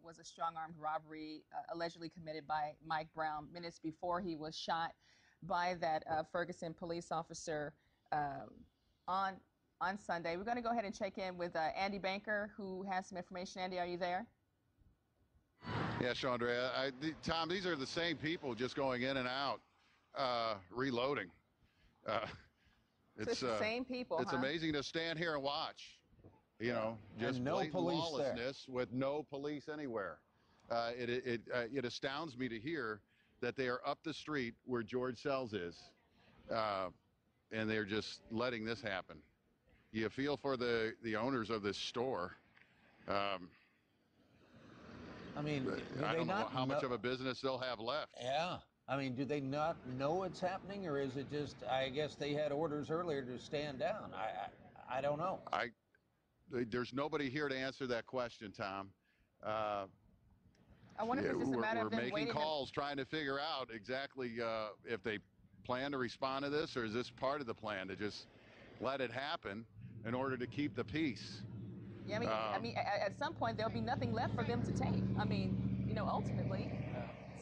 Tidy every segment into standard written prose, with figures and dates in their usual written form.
was a strong-armed robbery allegedly committed by Mike Brown minutes before he was shot by that Ferguson police officer on Sunday. We're going to go ahead and check in with Andy Banker, who has some information. Andy, are you there? Yeah, Chandra. Tom, these are the same people just going in and out, reloading. It's the same people. It's amazing to stand here and watch. You know, just no blatant police lawlessness there. With no police anywhere. It astounds me to hear that they are up the street where George Sells is, and they're just letting this happen. You feel for the owners of this store. I mean, I don't know how much of a business they'll have left. Yeah. I mean, do they not know it's happening, or is it just, I guess they had orders earlier to stand down? I don't know. There's nobody here to answer that question, Tom. I wonder if it's just a matter of them waiting. We're making calls trying to figure out exactly if they plan to respond to this, or is this part of the plan to just let it happen in order to keep the peace? Yeah, I mean, at some point there'll be nothing left for them to take. I mean, you know, ultimately,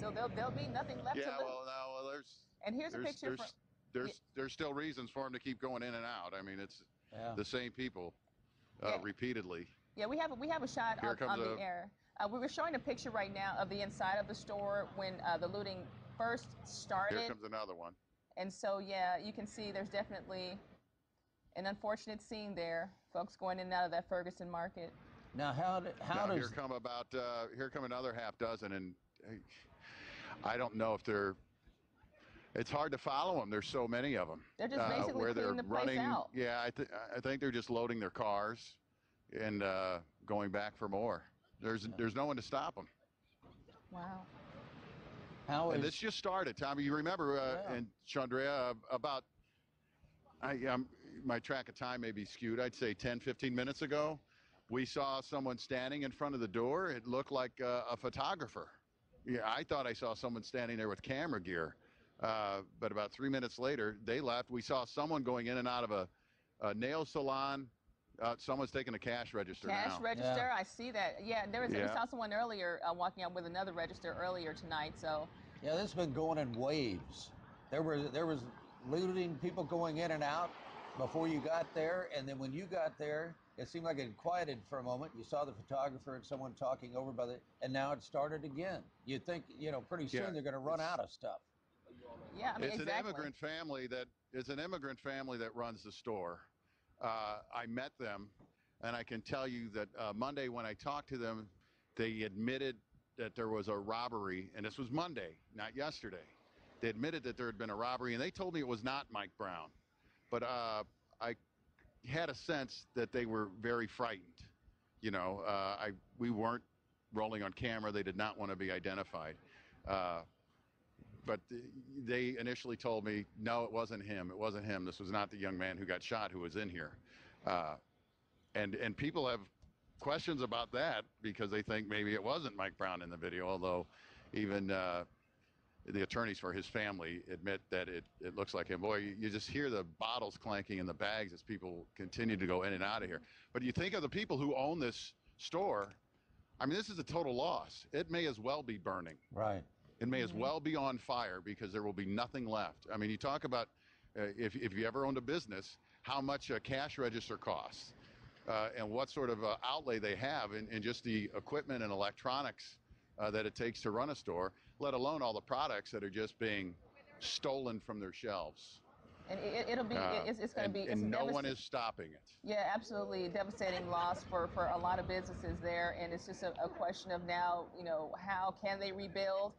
so there'll be nothing left to lose. Well, there's. And here's a picture. There's still reasons for them to keep going in and out. I mean, it's the same people repeatedly. Yeah, we have a shot on the air. We were showing a picture right now of the inside of the store when the looting first started. Here comes another one. And so, yeah, you can see there's definitely an unfortunate scene there. Folks going in and out of that Ferguson market. Now, here come another half dozen, and I don't know if they're. It's hard to follow them. There's so many of them. They're just basically cleaning the place out. Yeah, I think they're just loading their cars and going back for more. There's no one to stop them. Wow. And this just started, Tommy. You remember, and Chandra, about my track of time may be skewed. I'd say 10, 15 minutes ago, we saw someone standing in front of the door. It looked like a photographer. Yeah, I thought I saw someone standing there with camera gear. But about 3 minutes later, they left. We saw someone going in and out of a nail salon. Someone's taking a cash register now. Cash register, yeah. I see that. Yeah, we saw someone earlier walking out with another register earlier tonight. So yeah, this has been going in waves. There was looting, people going in and out before you got there, and then when you got there, it seemed like it had quieted for a moment. You saw the photographer and someone talking over and now it started again. You'd think, pretty soon they're going to run out of stuff. Yeah, I mean, it's an immigrant family that runs the store. I met them, and I can tell you that Monday when I talked to them, they admitted that there was a robbery, and this was Monday, not yesterday. They admitted that there had been a robbery, and they told me it was not Mike Brown. But I had a sense that they were very frightened. We weren't rolling on camera. They did not want to be identified. But they initially told me, no, it wasn't him. It wasn't him. This was not the young man who got shot who was in here. And people have questions about that because they think maybe it wasn't Mike Brown in the video, although even the attorneys for his family admit that it looks like him. Boy, you just hear the bottles clanking in the bags as people continue to go in and out of here. But you think of the people who own this store. I mean, this is a total loss. It may as well be burning. Right. It may as well be on fire because there will be nothing left. I mean, you talk about if you ever owned a business, how much a cash register costs and what sort of outlay they have in just the equipment and electronics that it takes to run a store, let alone all the products that are just being stolen from their shelves. And it'll be, it's going to be, and no one is stopping it. Yeah, absolutely. Devastating loss for a lot of businesses there. And it's just a question of now, how can they rebuild?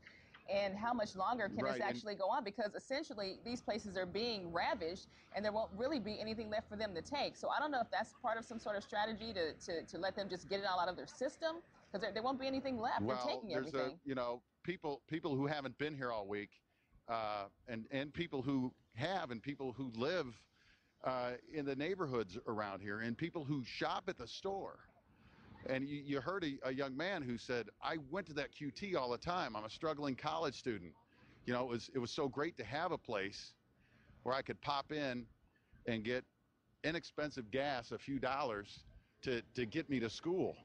And how much longer can this actually go on? Because essentially these places are being ravaged and there won't really be anything left for them to take. So I don't know if that's part of some sort of strategy to let them just get it all out of their system, because there won't be anything left. They're taking everything. People who haven't been here all week and people who have and people who live in the neighborhoods around here and people who shop at the store. And you heard a young man who said, I went to that QT all the time. I'm a struggling college student. It was so great to have a place where I could pop in and get inexpensive gas, a few dollars, to get me to school.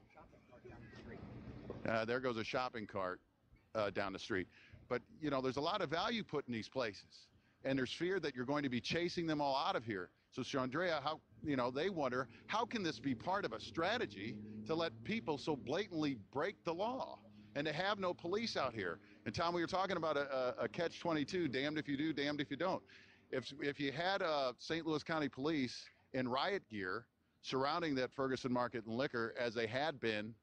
There goes a shopping cart down the street. But, you know, there's a lot of value put in these places. And there's fear that you're going to be chasing them all out of here. So, Chandrea, how, you know, they wonder, how can this be part of a strategy to let people so blatantly break the law and to have no police out here? And, Tom, we were talking about a catch-22, damned if you do, damned if you don't. If you had St. Louis County Police in riot gear surrounding that Ferguson Market and Liquor as they had been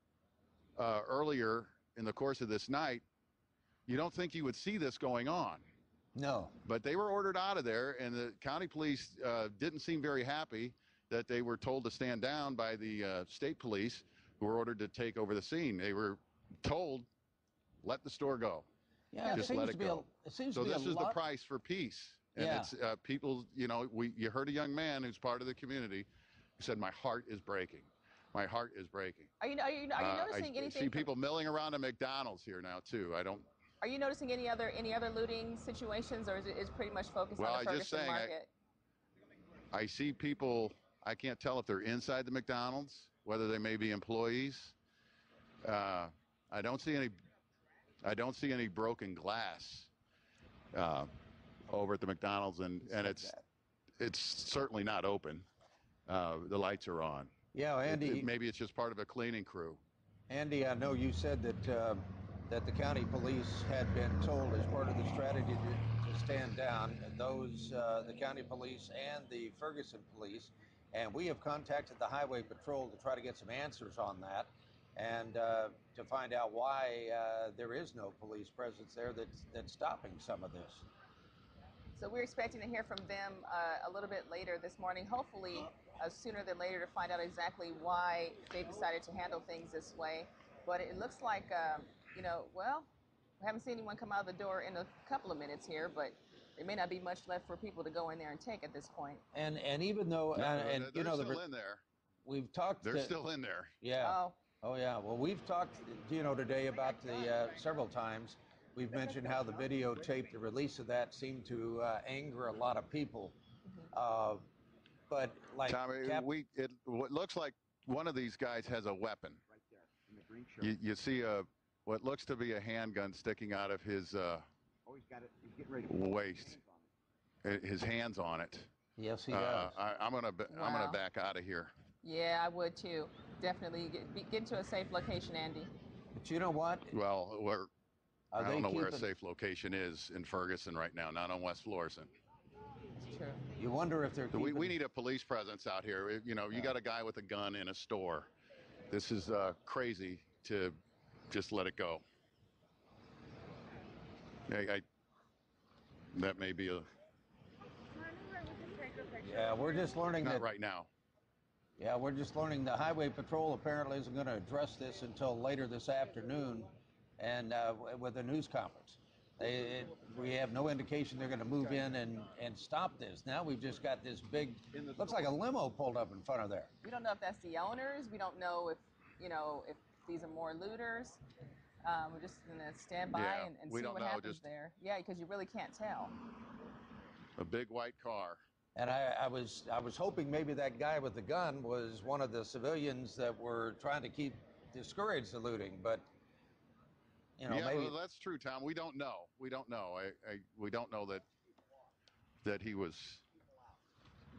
earlier in the course of this night, you don't think you would see this going on. No. But they were ordered out of there, and the county police didn't seem very happy that they were told to stand down by the state police, who were ordered to take over the scene. They were told, let the store go. Yeah, just let it go. So this is the price for peace. And yeah. It's people, you know, you heard a young man who's part of the community who said, my heart is breaking. My heart is breaking. Are you noticing anything? I see people milling around a McDonald's here now, too. Are you noticing any other looting situations, or is it pretty much focused on the Ferguson Market? I see people. I can't tell if they're inside the McDonald's, whether they may be employees. I don't see any broken glass over at the McDonald's, and it's certainly not open. The lights are on. Yeah, Andy. Maybe it's just part of a cleaning crew. Andy, I know you said that the county police had been told as part of the strategy to stand down, the county police and the Ferguson police, and we have contacted the Highway Patrol to try to get some answers on that, and to find out why there is no police presence there that's stopping some of this. So we're expecting to hear from them a little bit later this morning, hopefully sooner than later, to find out exactly why they decided to handle things this way. But it looks like you know, well, we haven't seen anyone come out of the door in a couple of minutes here, but there may not be much left for people to go in there and take at this point. And even though, you know, they're still in there. We've talked. They're still in there. Yeah. Oh yeah. Well, we've talked, you know, today about the several times. We've mentioned how the videotape, the release of that, seemed to anger a lot of people. But like, Tommy, it looks like one of these guys has a weapon. You see what looks to be a handgun sticking out of his waist. His hands on it. Yes, he does. I'm gonna back out of here. Yeah, I would too. Definitely get to a safe location, Andy. But you know what? Well, I don't know where a safe location is in Ferguson right now. Not on West Florissant. It's true. You wonder if they're. We need a police presence out here. You know, you got a guy with a gun in a store. This is crazy to just let it go. That may be a. Yeah, we're just learning Not that right now. Yeah, we're just learning the Highway Patrol apparently isn't going to address this until later this afternoon, and with a news conference. We have no indication they're going to move in and stop this. Now we've just got this big, looks like a limo pulled up in front of there. We don't know if that's the owners. We don't know if, you know, if these are more looters. We're just going to stand by and see what happens there. Yeah, because you really can't tell. A big white car. And I was hoping maybe that guy with the gun was one of the civilians that were trying to discourage the looting, but you know, maybe. Well, that's true, Tom. We don't know. We don't know. We don't know that he was.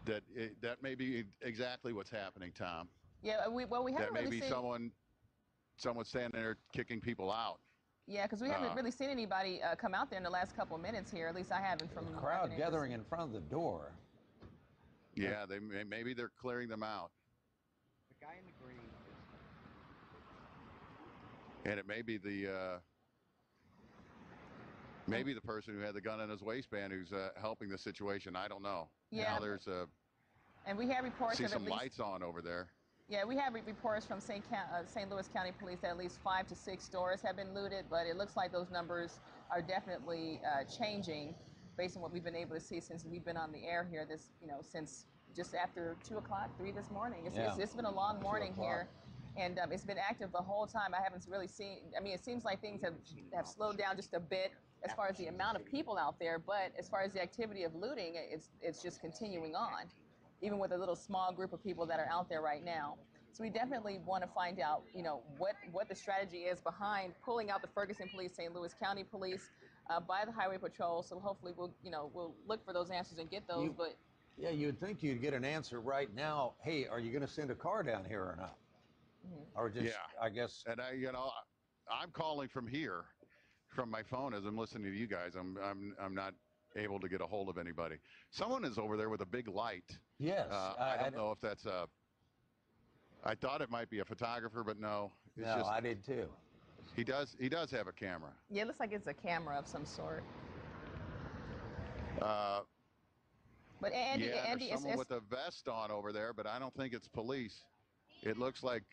That may be exactly what's happening, Tom. Yeah, we haven't that may really be seen someone standing there kicking people out. Yeah, because we haven't really seen anybody come out there in the last couple of minutes here. At least I haven't. From the crowd gathering in front of the door. Yeah, maybe they're clearing them out. The guy in the green. And it may be the person who had the gun in his waistband who's helping the situation. I don't know. Yeah. Now there's and we have reports. See some lights on over there. Yeah, we have reports from St. Louis County Police that at least 5 to 6 stores have been looted, but it looks like those numbers are definitely changing based on what we've been able to see since we've been on the air here. Since just after 2 o'clock, 3 this morning. It's been a long morning here, and it's been active the whole time. I haven't really seen. I mean, it seems like things have slowed down just a bit as far as the amount of people out there, but as far as the activity of looting, it's just continuing on, even with a little small group of people that are out there right now. So we definitely want to find out, you know, what the strategy is behind pulling out the Ferguson Police, St. Louis County Police, by the Highway Patrol. So hopefully we'll look for those answers and get those. But yeah, you'd think you'd get an answer right now. Hey, are you going to send a car down here or not? Or just, I guess. And I'm calling from here, from my phone as I'm listening to you guys. I'm not able to get a hold of anybody. Someone is over there with a big light. Yes. I don't know if that's I thought it might be a photographer, but no. No, I did too. He does have a camera. Yeah, it looks like it's a camera of some sort. But Andy, there's someone with a vest on over there, but I don't think it's police. It looks like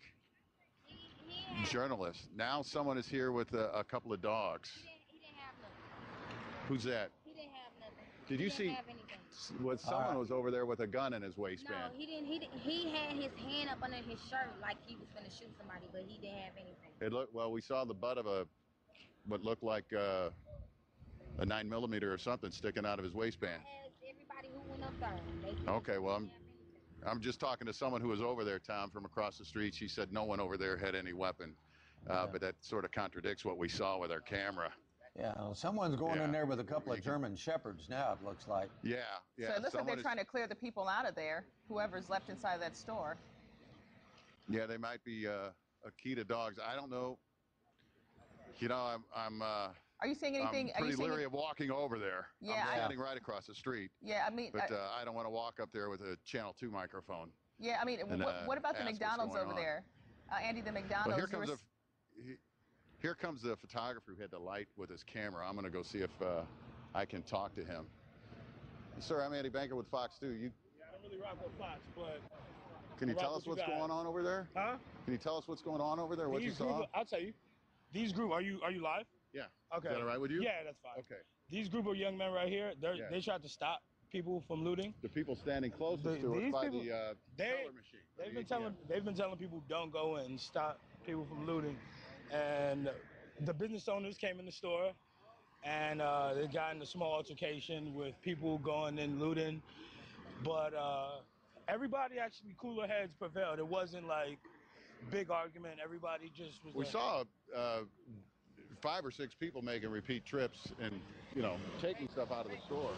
journalists. Now someone is here with a couple of dogs. He didn't have nothing. Who's that? He didn't have nothing. Did you see? Someone was over there with a gun in his waistband. No, he didn't. He had his hand up under his shirt like he was going to shoot somebody, but he didn't have anything. It looked, well, we saw the butt of what looked like a 9mm or something sticking out of his waistband. Everybody who went up there. Okay, well, I'm just talking to someone who was over there, Tom, from across the street. She said no one over there had any weapon, but that sort of contradicts what we saw with our camera. Yeah, someone's going in there with a couple of German Shepherds now, it looks like. Yeah. So it looks like they're trying to clear the people out of there, whoever's left inside that store. Yeah, they might be Akita dogs. I don't know. You know, I'm are you seeing anything? I'm pretty leery of walking over there. Yeah, I'm standing right across the street. Yeah, I mean, but I don't want to walk up there with a Channel 2 microphone. Yeah, I mean, what about the McDonald's over there, Andy? The McDonald's. Well, here comes the photographer who had the light with his camera. I'm going to go see if I can talk to him. Sir, I'm Andy Banker with Fox 2. Yeah, I don't really rock with Fox, but can you tell us what's going on over there? Huh? Can you tell us what's going on over there? What you saw? I'll tell you. These group, are you live? Yeah. Okay. Is that all right with you? Yeah, that's fine. Okay. These group of young men right here, they tried to stop people from looting. The people standing closest to it by the teller machine. They've been telling people don't go in, stop people from looting, and the business owners came in the store, and they got in a small altercation with people going in looting, but everybody actually cooler heads prevailed. It wasn't like big argument. Everybody just was. We saw 5 or 6 people making repeat trips and taking stuff out of the store.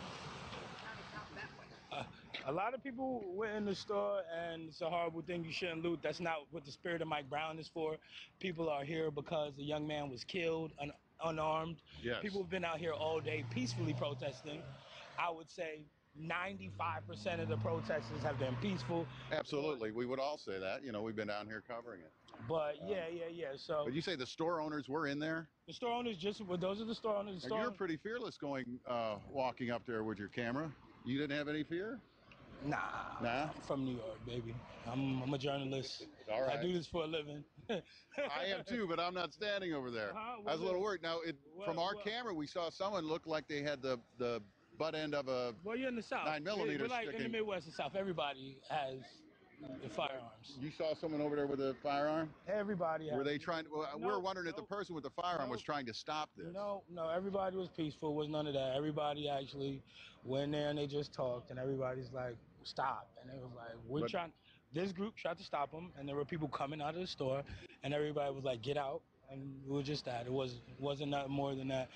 A lot of people went in the store, and it's a horrible thing. You shouldn't loot. That's not what the spirit of Mike Brown is for. People are here because the young man was killed, unarmed. Yes. People have been out here all day peacefully protesting. I would say 95% of the protesters have been peaceful. Absolutely. We would all say that. We've been down here covering it. But yeah. So. But you say the store owners were in there? The store owners those are the store owners. And you're pretty fearless walking up there with your camera. You didn't have any fear? Nah. Nah? I'm from New York, baby. I'm a journalist. All right. I do this for a living. I am too, but I'm not standing over there. I was a little worried. Now, from our camera, we saw someone look like they had the butt end of a you're in the South. 9mm We're like in the Midwest and South. Everybody has the firearms. You saw someone over there with a firearm? Everybody has. Were they trying to, we're wondering if the person with the firearm was trying to stop this. No, everybody was peaceful. Was none of that. Everybody actually went there and they just talked, and everybody's like, stop. And it was like, this group tried to stop them, and there were people coming out of the store, and everybody was like, get out. And it was just that. It wasn't nothing more than that.